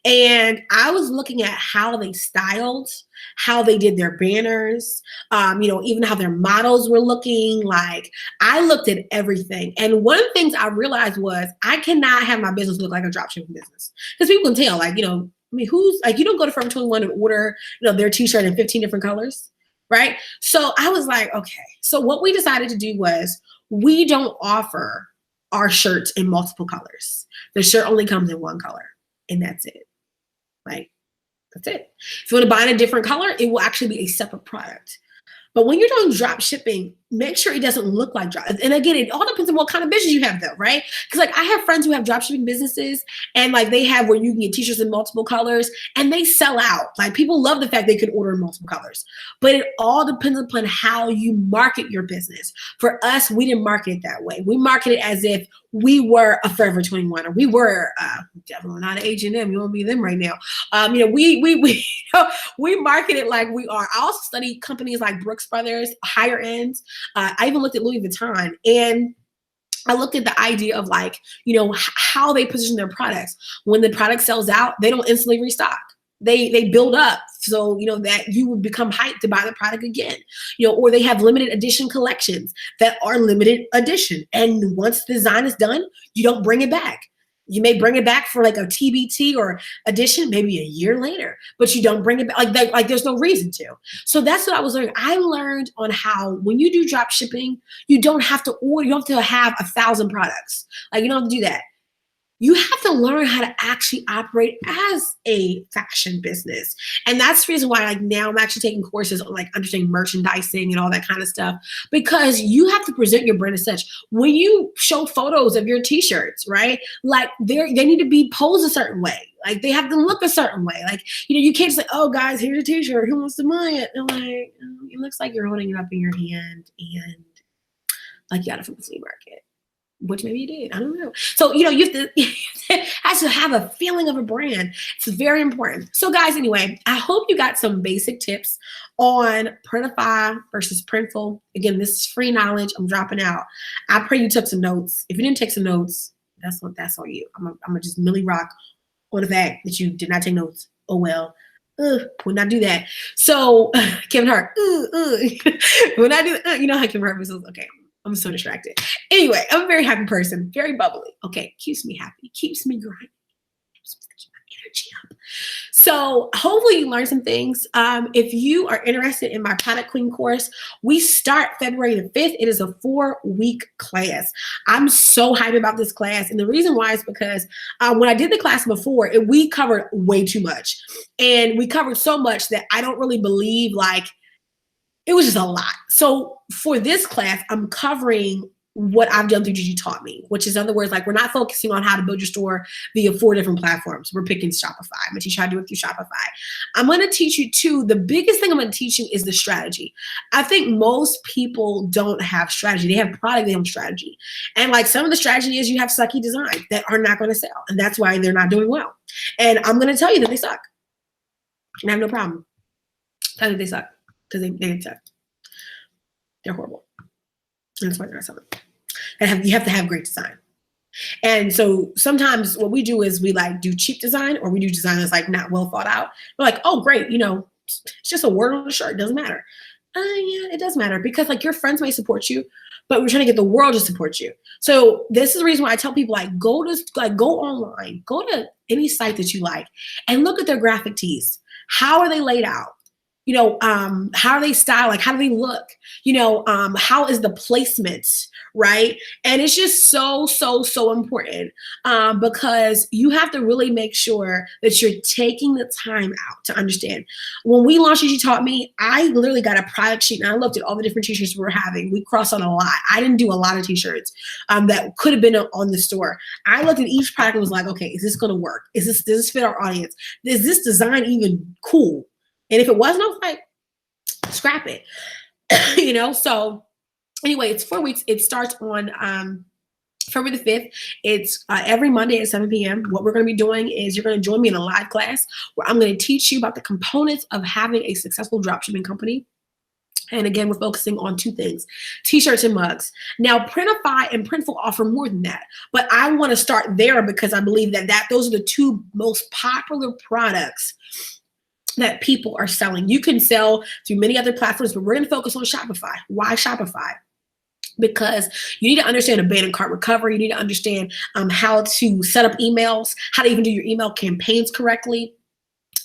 And I was looking at how they styled, how they did their banners, you know, even how their models were looking. Like I looked at everything. And one of the things I realized was I cannot have my business look like a dropshipping business, because people can tell, like, you know, I mean, who's like, you don't go to Forever 21 and order, you know, their t-shirt in 15 different colors, right? So I was like, okay. So what we decided to do was we don't offer our shirts in multiple colors. The shirt only comes in one color, and that's it. Like, that's it. If you want to buy in a different color, it will actually be a separate product. But when you're doing drop shipping, make sure it doesn't look like drop. And again, it all depends on what kind of business you have, though, right? Because like I have friends who have drop shipping businesses, and like they have where you can get t-shirts in multiple colors, and they sell out. Like people love the fact they can order in multiple colors. But it all depends upon how you market your business. For us, we didn't market it that way. We marketed as if we were a Forever 21, or we were definitely not an H&M. You won't be them right now. You know, we market it like we are. I also studied companies like Brooks Brothers, higher ends. I even looked at Louis Vuitton, and I looked at the idea of like, you know, how they position their products. When the product sells out, they don't instantly restock. They build up, so you know that you would become hyped to buy the product again, you know, or they have limited edition collections that are limited edition, and once the design is done, you don't bring it back. You may bring it back for like a TBT or edition, maybe a year later, but you don't bring it back. Like there's no reason to. So that's what I was learning. I learned on how when you do drop shipping, you don't have to order, you don't have to have 1,000 products. Like you don't have to do that. You have to learn how to actually operate as a fashion business. And that's the reason why like now I'm actually taking courses on like understanding merchandising and all that kind of stuff, because you have to present your brand as such. When you show photos of your t-shirts, right? Like they need to be posed a certain way. Like they have to look a certain way. Like, you know, you can't say, oh guys, here's a t-shirt. Who wants to buy it? And like, it looks like you're holding it up in your hand and like you got it from the flea market. Which maybe you did. I don't know. So, you know, you have to have a feeling of a brand. It's very important. So guys, anyway, I hope you got some basic tips on Printify versus Printful. Again, this is free knowledge I'm dropping out. I pray you took some notes. If you didn't take some notes, that's on you. I'm gonna just Millie rock on the fact that you did not take notes. Oh well. Would not do that. So Kevin Hart, would not do that. You know how Kevin Hart was okay. I'm so distracted. Anyway, I'm a very happy person, very bubbly. Okay, keeps me happy, keeps me grinding, keeps my energy up. So hopefully you learned some things. If you are interested in my Product Queen course, we start February the 5th. It is a 4-week class. I'm so hyped about this class. And the reason why is because when I did the class before, we covered way too much. And we covered so much that I don't really believe like, it was just a lot. So for this class, I'm covering what I've done through Dtg Taught Me, which is in other words, like we're not focusing on how to build your store via 4 different platforms. We're picking Shopify. I'm gonna teach you how to do it through Shopify. I'm gonna teach you too, the biggest thing I'm gonna teach you is the strategy. I think most people don't have strategy. They have product, they have strategy. And like some of the strategy is you have sucky designs that are not gonna sell. And that's why they're not doing well. And I'm gonna tell you that they suck. And I have no problem telling you they suck. Because they suck. They're horrible. And that's why they're not selling. And you have to have great design. And so sometimes what we do is we like do cheap design, or we do design that's like not well thought out. We're like, oh great, you know, it's just a word on a shirt, it doesn't matter. Yeah, it does matter, because like your friends may support you, but we're trying to get the world to support you. So this is the reason why I tell people like go online, go to any site that you like and look at their graphic tees. How are they laid out? You know, how are they styled? Like, how do they look? You know, how is the placement, right? And it's just so important because you have to really make sure that you're taking the time out to understand. When we launched Dtg Taught Me, I literally got a product sheet and I looked at all the different t-shirts we were having. We crossed on a lot. I didn't do a lot of t-shirts that could have been on the store. I looked at each product and was like, okay, is this going to work? Does this fit our audience? Is this design even cool? And if it wasn't, I was like, scrap it, you know? So anyway, it's 4 weeks. It starts on February the 5th. It's every Monday at 7 p.m. What we're going to be doing is you're going to join me in a live class where I'm going to teach you about the components of having a successful dropshipping company. And again, we're focusing on 2 things, t-shirts and mugs. Now, Printify and Printful offer more than that, but I want to start there because I believe that those are the 2 most popular products that people are selling. You can sell through many other platforms, but we're going to focus on Shopify. Why Shopify? Because you need to understand abandoned cart recovery. You need to understand how to set up emails, how to even do your email campaigns correctly.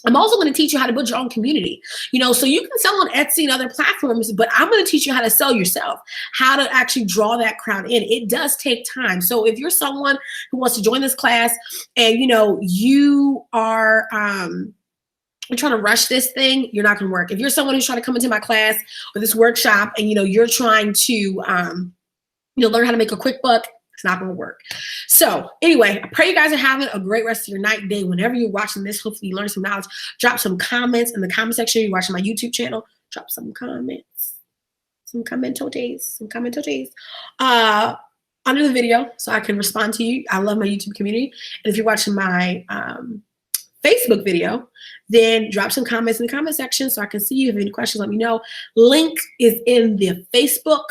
I'm also going to teach you how to build your own community, you know, so you can sell on Etsy and other platforms, but I'm going to teach you how to sell yourself, how to actually draw that crowd in. It does take time. So if you're someone who wants to join this class and, you know, you are, you're trying to rush this thing, you're not going to work. If you're someone who's trying to come into my class or this workshop and, you know, you're trying to, you know, learn how to make a quick buck, it's not going to work. So anyway, I pray you guys are having a great rest of your night, day, whenever you're watching this. Hopefully you learn some knowledge. Drop some comments in the comment section. You're watching my YouTube channel. Drop some comments, some commentotes under the video so I can respond to you. I love my YouTube community. And if you're watching my Facebook video, then drop some comments in the comment section so I can see you. If you have any questions, let me know. Link is in the Facebook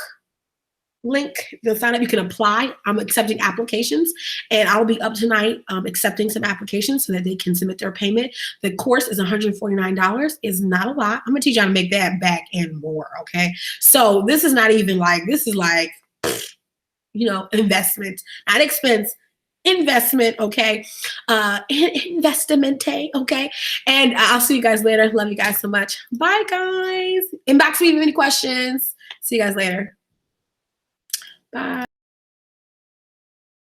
link. The sign up, you can apply. I'm accepting applications and I'll be up tonight accepting some applications so that they can submit their payment. The course is $149. It's not a lot. I'm gonna teach you how to make that back and more, okay? So this is not even like, this is like, you know, investment, not expense, investment, okay? Investmente, okay? And I'll see you guys later. Love you guys so much. Bye, guys. Inbox me if you have any questions. See you guys later. Bye.